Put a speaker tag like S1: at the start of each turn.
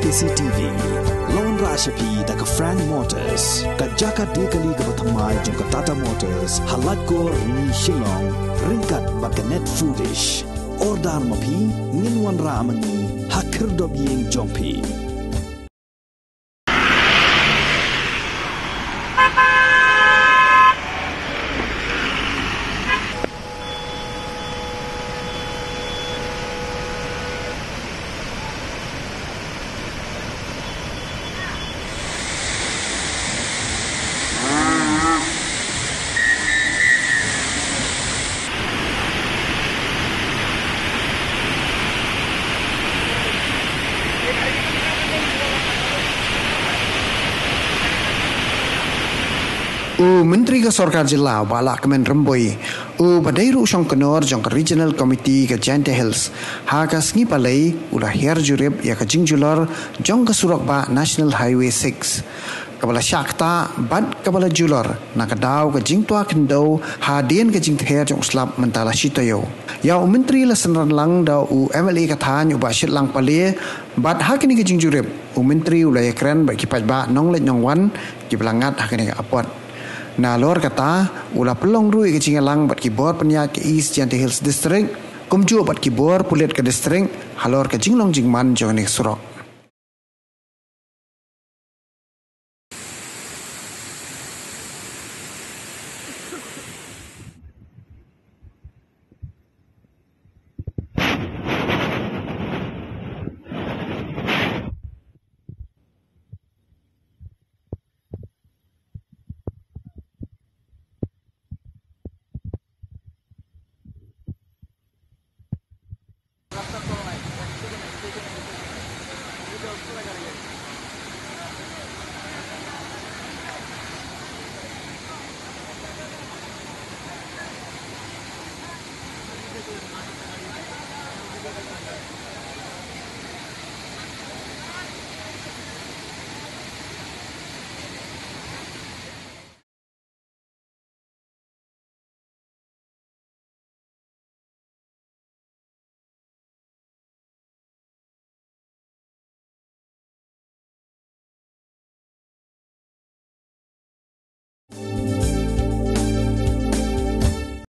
S1: KCTV Lawan Rashapi daga Frank Motors Kajaka dekali ke Batamai jangka Tata Motors Halat ko ni Shillong Ringkat baga Net Foodish Ordar mapi Nginwan ramani Hakir dob yeng jongpi
S2: Menteri ke Sarkar Jilla Bala Kemen Remboi Badai Rushong Kenor Jong Regional Committee ke Jante Hills Haka Sngi Palai Ulah Her Jurib Ya ke Jingjular Jong ke Surakba National Highway 6 Kabala Syakta Bad Kabala Jular Nakadaw ke Jingtua Kendau Hadien ke Jingther Jong Slap Mentala Shitayo Ya Menteri Lesenran Lang Da MLA Katan Uba Shit Lang Palai Bad Hakini ke Jingjurib Menteri Ulah Yakren Bagi Pajba Nong Let Nyong Wan Kibelangat Hakini ke Apot Na lor kata ulah pelong rui ke Cingalang bat kibor penyak ke East Jante Hills District kumju bat kibor pulit ke district halor ke Jinglong Jingman jong nek surok